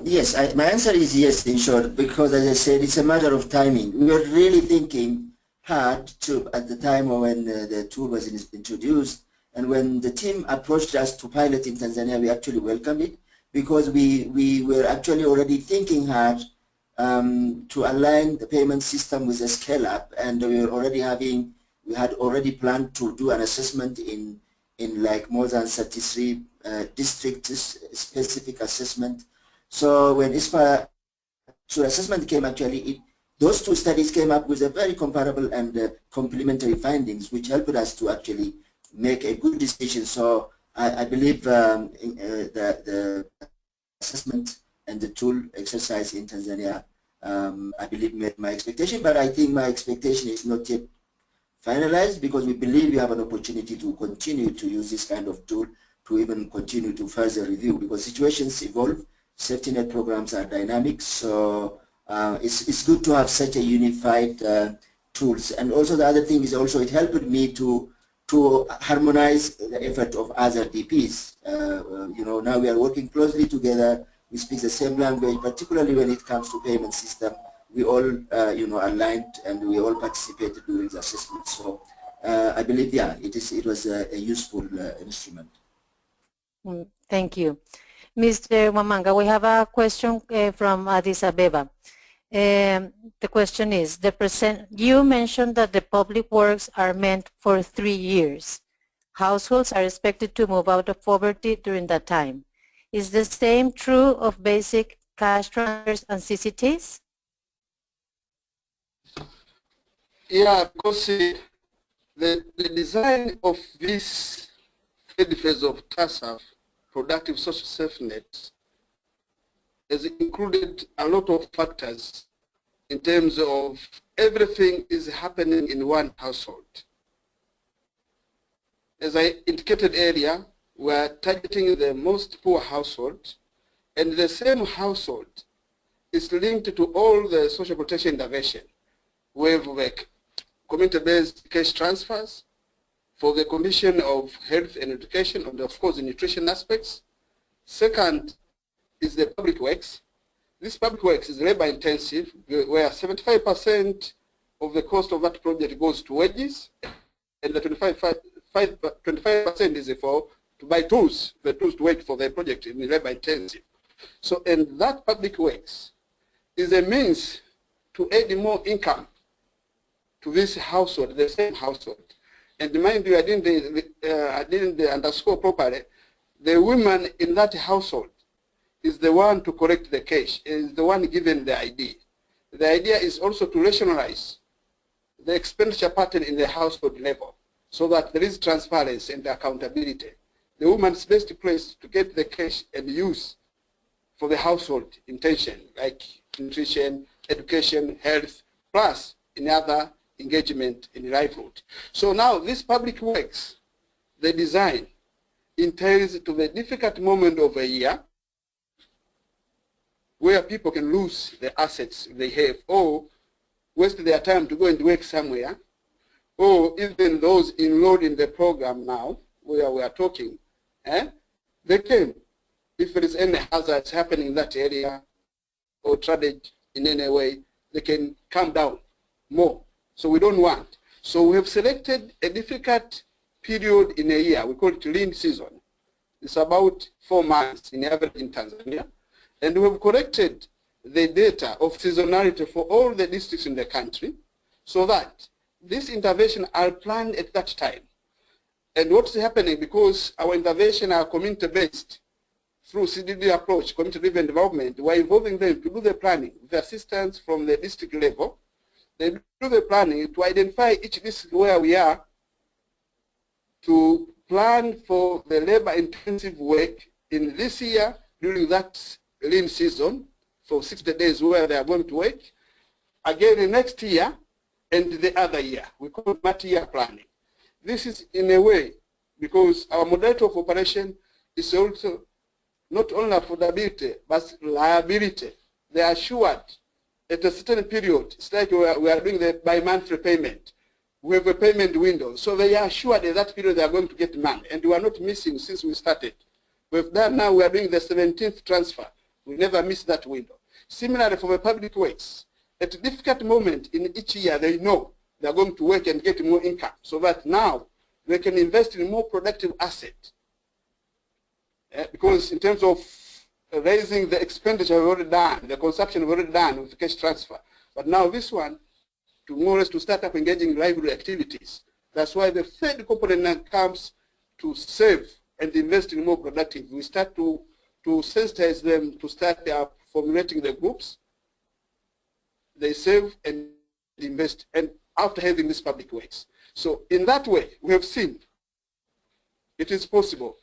Speaker 3: Yes, my answer is yes, in short, because as I said, it's a matter of timing. We were really thinking hard at the time when the tool was introduced, and when the team approached us to pilot in Tanzania, we actually welcomed it, because we were actually already thinking hard to align the payment system with a scale-up, and we had already planned to do an assessment in like more than 33 districts, specific assessment. So when ISPA assessment came, actually those two studies came up with a very comparable and complementary findings, which helped us to actually make a good decision. So I believe the assessment and the tool exercise in Tanzania, I believe met my expectation, but I think my expectation is not yet finalized, because we believe we have an opportunity to continue to use this kind of tool to even continue to further review, because situations evolve, safety net programs are dynamic, so it's good to have such a unified tools. And also the other thing is also it helped me to harmonize the effort of other DPs. You know, now we are working closely together, we speak the same language, particularly when it comes to payment system. We all, you know, aligned and we all participated during the assessment. So I believe, yeah, it was a useful instrument.
Speaker 1: Thank you. Mr. Wamanga, we have a question from Addis Abeba. The question is, you mentioned that the public works are meant for 3 years. Households are expected to move out of poverty during that time. Is the same true of basic cash transfers and CCTs?
Speaker 2: Yeah, because the design of this third phase of TASAF, productive social safety net, has included a lot of factors in terms of everything is happening in one household. As I indicated earlier, we are targeting the most poor household, and the same household is linked to all the social protection intervention. We have like community-based cash transfers for the condition of health and education, and of course the nutrition aspects. Second is the public works. This public works is labor intensive, where 75% of the cost of that project goes to wages, and the 25% is to buy tools, the tools to work for the project in the labor intensive. So, and that public works is a means to add more income to this household, the same household. And mind you, I didn't underscore properly, the woman in that household is the one to collect the cash, is the one given the idea. The idea is also to rationalize the expenditure pattern in the household level so that there is transparency and accountability. The woman's best place to get the cash and use for the household intention, like nutrition, education, health, plus in other engagement in livelihood. So now this public works, the design entails to the difficult moment of a year where people can lose the assets they have or waste their time to go and work somewhere, or even those enrolled in the program now where we are talking, they can, if there is any hazards happening in that area or tragedy in any way, they can come down more. So we don't want. So we have selected a difficult period in a year. We call it lean season. It's about 4 months in average in Tanzania. And we have collected the data of seasonality for all the districts in the country so that these interventions are planned at that time. And what's happening, because our interventions are community-based through CDD approach, community-driven development, we're involving them to do the planning with assistance from the district level. They do the planning to identify each district where we are, to plan for the labor-intensive work in this year during that lean season for 60 days where they are going to work, again the next year and the other year. We call it multi-year planning. This is in a way because our modality of operation is also not only affordability but liability. They are assured at a certain period. It's like we are doing the bi-monthly payment. We have a payment window. So they are assured at that period they are going to get money. And we are not missing since we started. We've done now, we are doing the 17th transfer. We never miss that window. Similarly for the public works, at a difficult moment in each year, they know they are going to work and get more income so that now they can invest in more productive assets. Because in terms of raising the expenditure we've already done, the consumption we've already done with cash transfer. But now this one, to more or less to start up engaging in livelihood activities. That's why the third component now comes to save and invest in more productive. We start to sensitize them to start formulating the groups, they save and invest, and after having this public works. So in that way, we have seen it is possible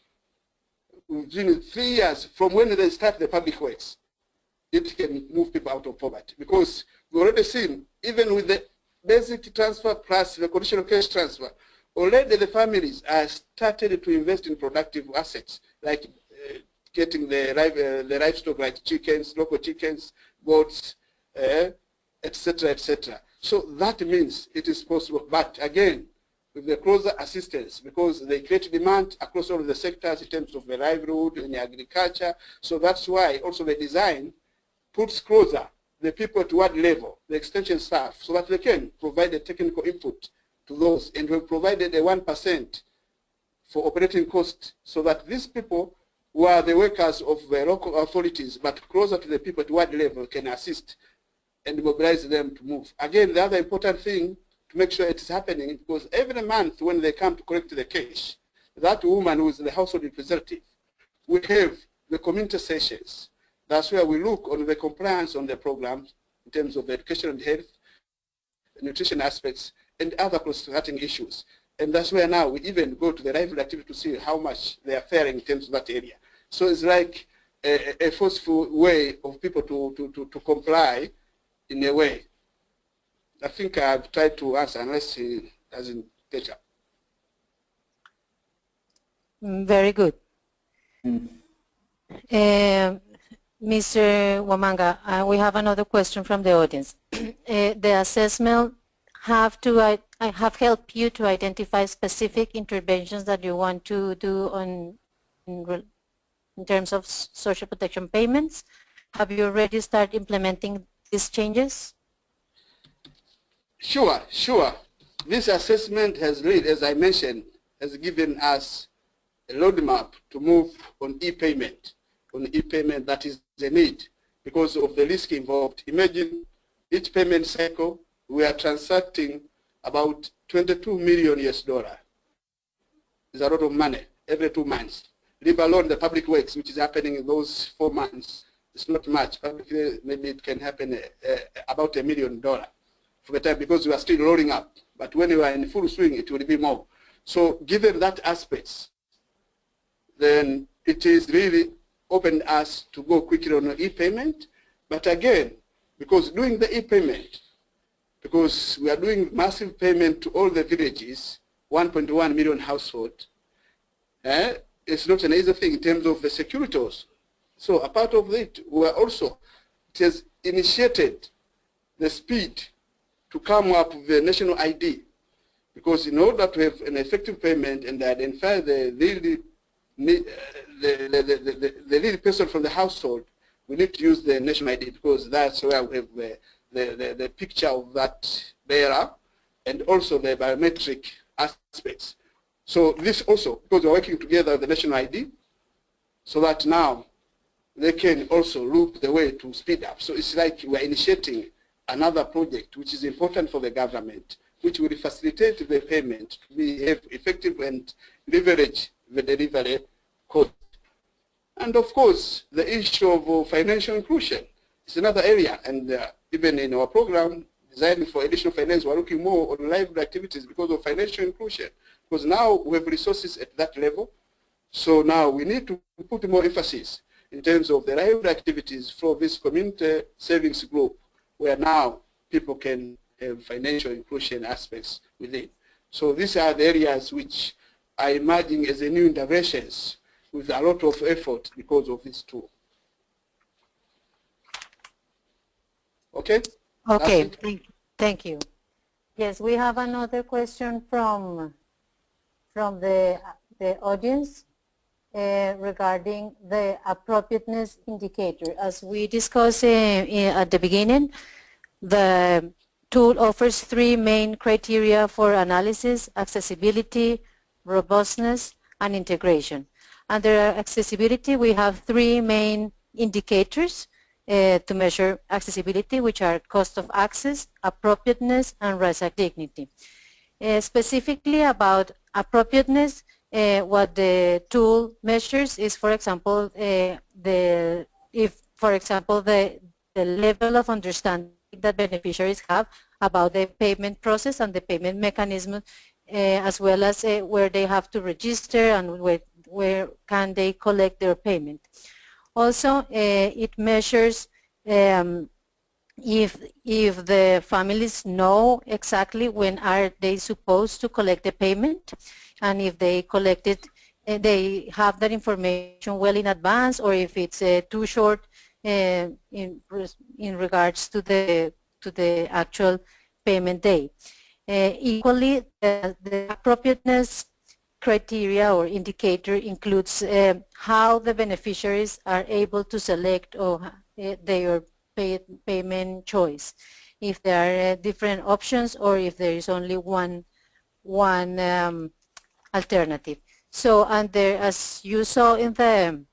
Speaker 2: within 3 years from when they start the public works, it can move people out of poverty, because we've already seen, even with the basic transfer plus the conditional cash transfer, already the families are started to invest in productive assets, like getting the livestock like chickens, local chickens, goats, etc., etc. So that means it is possible, but again, with the closer assistance, because they create demand across all of the sectors in terms of the livelihood and agriculture. So that's why also the design puts closer the people to what level, the extension staff, so that they can provide a technical input to those, and we provided a 1% for operating cost, so that these people who are the workers of the local authorities, but closer to the people at what level, can assist and mobilize them to move. Again, the other important thing to make sure it's happening, because every month when they come to collect the cash, that woman who is the household representative, we have the community sessions. That's where we look on the compliance on the programs in terms of education and health, nutrition aspects, and other cross-cutting issues. And that's where now we even go to the livelihood activity to see how much they are faring in terms of that area. So it's like a forceful way of people to comply in a way. I think I've tried to answer, unless he doesn't catch up.
Speaker 1: Very good. Mr. Wamanga, we have another question from the audience. The assessment have helped you to identify specific interventions that you want to do in terms of social protection payments. Have you already started implementing these changes?
Speaker 2: Sure. This assessment has led, as I mentioned, has given us a roadmap to move on e-payment. On e-payment, that is the need because of the risk involved. Imagine each payment cycle, we are transacting about 22 million US dollar. It's a lot of money every 2 months. Leave alone the public works, which is happening in those 4 months. It's not much. Publicly, maybe it can happen about $1 million for the time, because we are still rolling up. But when we are in full swing, it will be more. So given that aspects, then it is really opened us to go quickly on e-payment. But again, because doing the e-payment, because we are doing massive payment to all the villages, 1.1 million households, it's not an easy thing in terms of the security also. So a part of it, we are also, it has initiated the speed to come up with the national ID, because in order to have an effective payment and identify the lead person from the household, we need to use the national ID, because that's where we have the picture of that bearer and also the biometric aspects. So this also, because we're working together with the national ID, so that now they can also look the way to speed up. So it's like we're initiating another project which is important for the government, which will facilitate the payment to be effective and leverage the delivery cost. And of course, the issue of financial inclusion is another area, and even in our program, Designing for Additional Finance, we're looking more on livelihood activities because of financial inclusion, because now we have resources at that level. So now we need to put more emphasis in terms of the livelihood activities for this community savings group, where now people can have financial inclusion aspects within. So these are the areas which are emerging as a new interventions with a lot of effort because of this tool. Okay?
Speaker 1: Okay, thank you. Yes, we have another question from the audience regarding the appropriateness indicator. As we discussed at the beginning, the tool offers 3 main criteria for analysis: accessibility, robustness, and integration. Under accessibility, we have 3 main indicators to measure accessibility, which are cost of access, appropriateness, and rights dignity. Specifically about appropriateness, what the tool measures is, for example, the level of understanding that beneficiaries have about the payment process and the payment mechanism, as well as where they have to register and where can they collect their payment. Also, it measures if the families know exactly when are they supposed to collect the payment, and if they collect it, they have that information well in advance, or if it's too short in regards to the actual payment day. Equally, the appropriateness criteria or indicator includes how the beneficiaries are able to select their payment choice, if there are different options or if there is only one alternative. So, and there, as you saw in the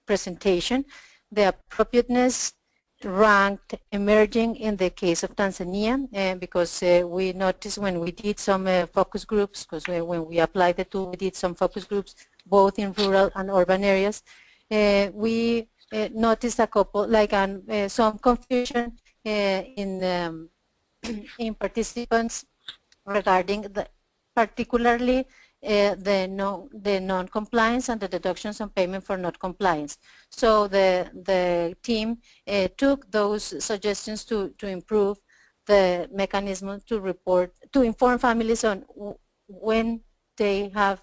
Speaker 1: presentation, the appropriateness ranked emerging in the case of Tanzania, because we noticed when we did some focus groups, because when we applied the tool, we did some focus groups both in rural and urban areas. We noticed a couple, like some confusion in participants regarding particularly the non-compliance and the deductions on payment for non-compliance. So the team took those suggestions to improve the mechanism to inform families on when they have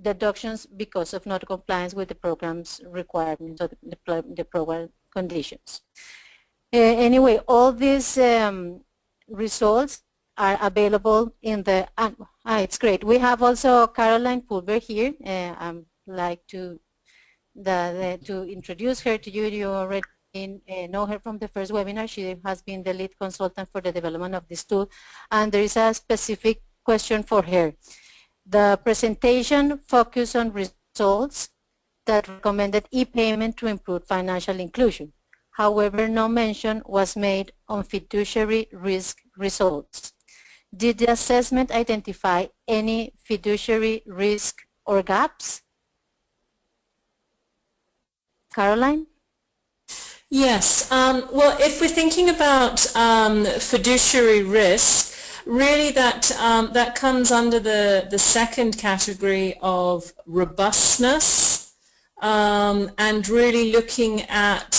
Speaker 1: deductions because of non-compliance with the program's requirements or the program conditions. Anyway, all these results are available in the, it's great. We have also Caroline Pulver here. I'd like to introduce her to you. You already know her from the first webinar. She has been the lead consultant for the development of this tool. And there is a specific question for her. The presentation focused on results that recommended e-payment to improve financial inclusion. However, no mention was made on fiduciary risk results. Did the assessment identify any fiduciary risk or gaps? Caroline?
Speaker 4: Yes. Well, if we're thinking about fiduciary risk, really that comes under the second category of robustness. And really looking at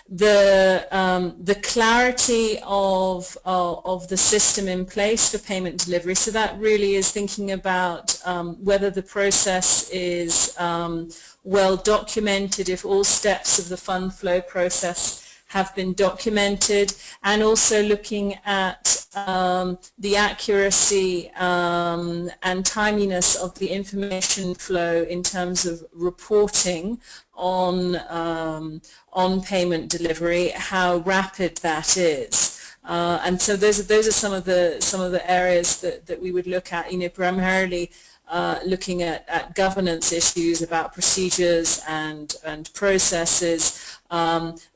Speaker 4: the clarity of the system in place for payment delivery. So that really is thinking about whether the process is well documented, if all steps of the fund flow process have been documented, and also looking at the accuracy and timeliness of the information flow in terms of reporting on payment delivery, how rapid that is. And so those are some of the areas that we would look at, primarily looking at governance issues about procedures and processes.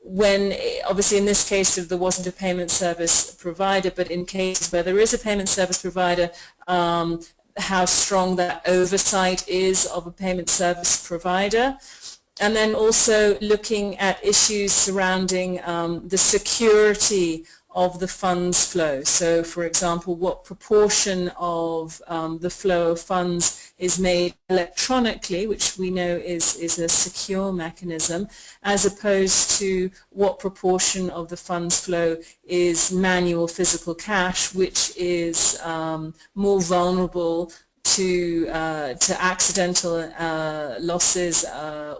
Speaker 4: When obviously in this case there wasn't a payment service provider, but in cases where there is a payment service provider, how strong that oversight is of a payment service provider. And then also looking at issues surrounding the security of the funds flow. So, for example, what proportion of the flow of funds is made electronically, which we know is a secure mechanism, as opposed to what proportion of the funds flow is manual physical cash, which is more vulnerable to accidental losses,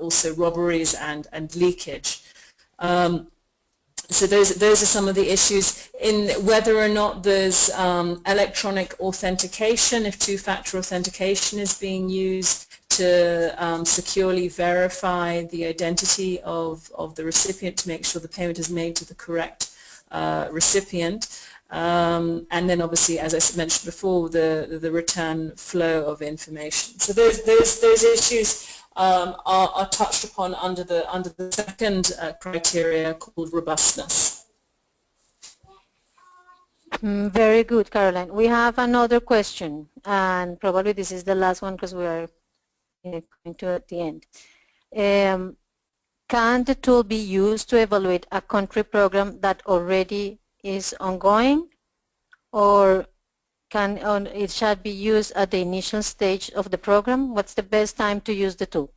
Speaker 4: also robberies and leakage. So those are some of the issues in whether or not there's electronic authentication, if two-factor authentication is being used to securely verify the identity of the recipient to make sure the payment is made to the correct recipient. And then obviously, as I mentioned before, the return flow of information. So those issues are touched upon under the second criteria called robustness.
Speaker 1: Very good, Caroline. We have another question, and probably this is the last one because we are coming to at the end. can the tool be used to evaluate a country program that already is ongoing, or it should be used at the initial stage of the program? What's the best time to use the tool?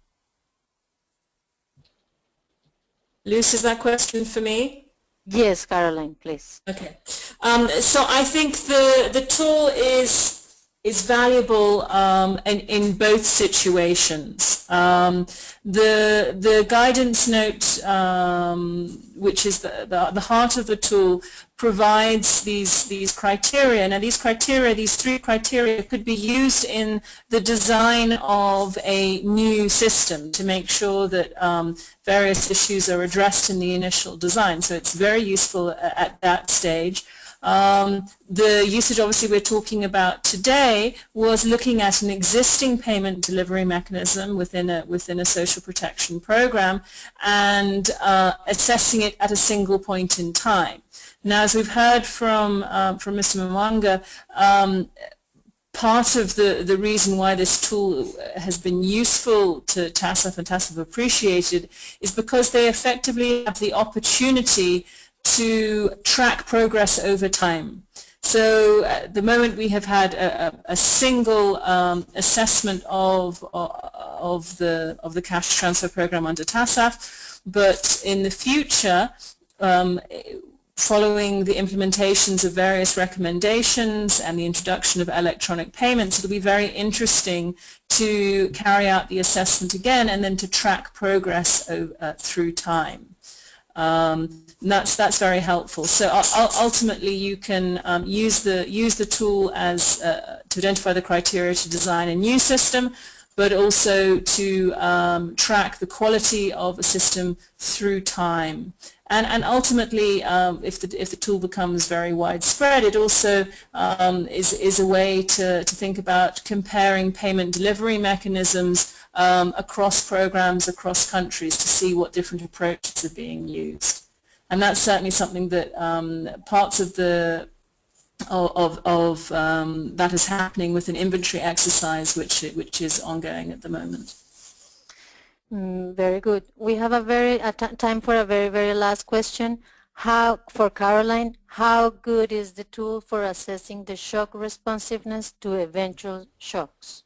Speaker 4: Luce, is that question for me?
Speaker 1: Yes, Caroline, please.
Speaker 4: Okay. So I think the tool is valuable in both situations. The guidance note, which is the heart of the tool, provides these criteria. Now these three criteria could be used in the design of a new system to make sure that various issues are addressed in the initial design. So it's very useful at that stage. The usage obviously we're talking about today was looking at an existing payment delivery mechanism within a social protection program and assessing it at a single point in time. Now, as we've heard from Mr. Mwanga, part of the reason why this tool has been useful to TASAF and TASAF appreciated is because they effectively have the opportunity to track progress over time. So at the moment we have had a single assessment of the cash transfer program under TASAF, but in the future, following the implementations of various recommendations and the introduction of electronic payments, it'll be very interesting to carry out the assessment again and then to track progress through time. That's very helpful. So ultimately, you can use the tool as to identify the criteria to design a new system, but also to track the quality of a system through time. And ultimately, if the tool becomes very widespread, it also is a way to think about comparing payment delivery mechanisms across programs, across countries, to see what different approaches are being used. And that's certainly something that parts of that is happening with an inventory exercise, which is ongoing at the moment.
Speaker 1: Very good. We have time for a very last question. For Caroline, how good is the tool for assessing the shock responsiveness to eventual shocks?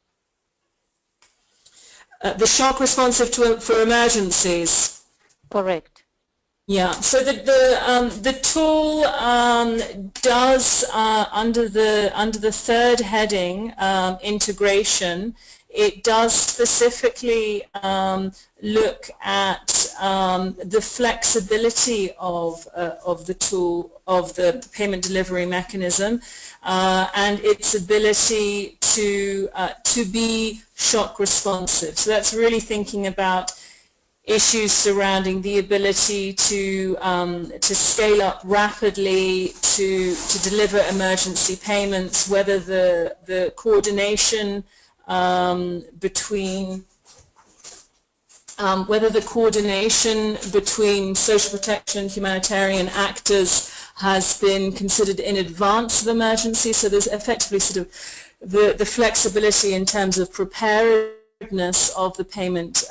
Speaker 4: The shock responsive for emergencies.
Speaker 1: Correct.
Speaker 4: Yeah. So the tool does under the third heading, integration. It does specifically look at the flexibility of the tool, of the payment delivery mechanism, and its ability to be shock responsive. So that's really thinking about issues surrounding the ability to scale up rapidly, to deliver emergency payments, whether the coordination between social protection and humanitarian actors has been considered in advance of emergency. So there's effectively sort of the flexibility in terms of preparedness of the payment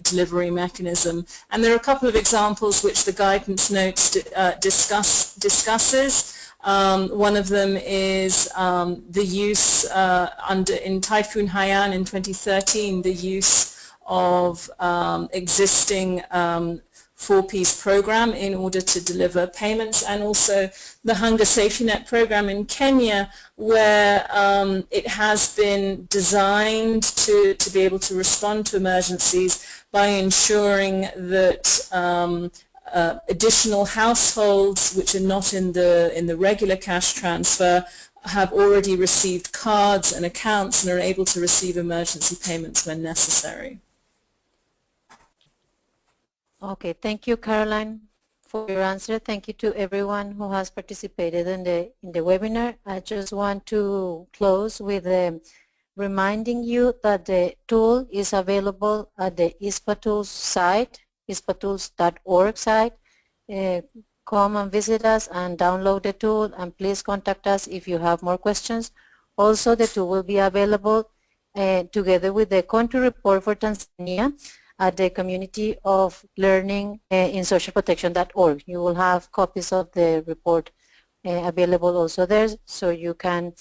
Speaker 4: delivery mechanism. And there are a couple of examples which the guidance notes discusses. One of them is the use in Typhoon Haiyan in 2013, the use of existing four-piece program in order to deliver payments, and also the Hunger Safety Net program in Kenya, where it has been designed to be able to respond to emergencies by ensuring that additional households which are not in the regular cash transfer have already received cards and accounts and are able to receive emergency payments when necessary.
Speaker 1: Okay, thank you, Caroline, for your answer. Thank you to everyone who has participated in the webinar. I just want to close with reminding you that the tool is available at the ISPA Tools site, ispatools.org site. Come and visit us and download the tool, and please contact us if you have more questions. Also, the tool will be available together with the country report for Tanzania at the community of learning in socialprotection.org. You will have copies of the report available also there, so you can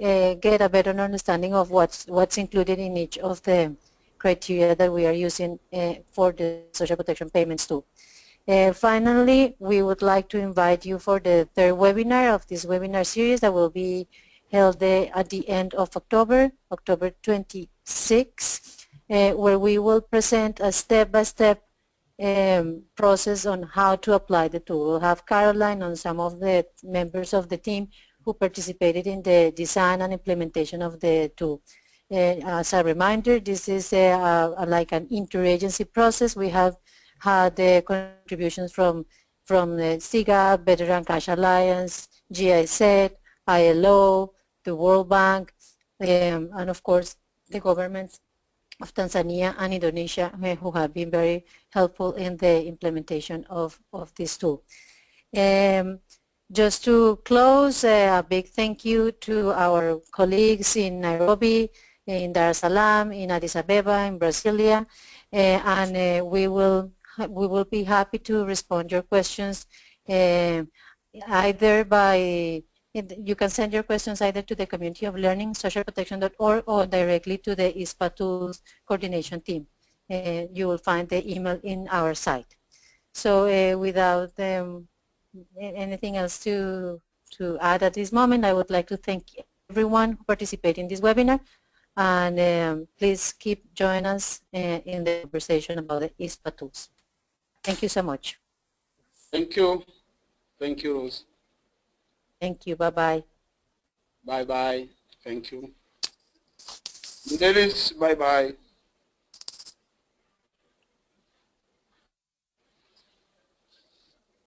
Speaker 1: get a better understanding of what's included in each of the criteria that we are using for the social protection payments tool. Finally, we would like to invite you for the third webinar of this webinar series that will be held at the end of October, October 26, where we will present a step-by-step process on how to apply the tool. We'll have Caroline and some of the members of the team who participated in the design and implementation of the tool. As a reminder, this is like an interagency process. We have had contributions from the SIGA, Veteran Cash Alliance, GIZ, ILO, the World Bank, and of course the governments of Tanzania and Indonesia, who have been very helpful in the implementation of this tool. Just to close, a big thank you to our colleagues in Nairobi, in Dar es Salaam, in Addis Abeba, in Brasilia, and we will be happy to respond your questions either by, you can send your questions either to the Community of Learning, socialprotection.org, or directly to the ISPA Tools Coordination Team. You will find the email in our site. So without anything else to add at this moment, I would like to thank everyone who participated in this webinar, and please keep joining us in the conversation about the ISPA tools. Thank you so much.
Speaker 2: Thank you. Thank you, Rose.
Speaker 1: Thank you. Bye-bye.
Speaker 2: Bye-bye. Thank you. Dennis, bye-bye.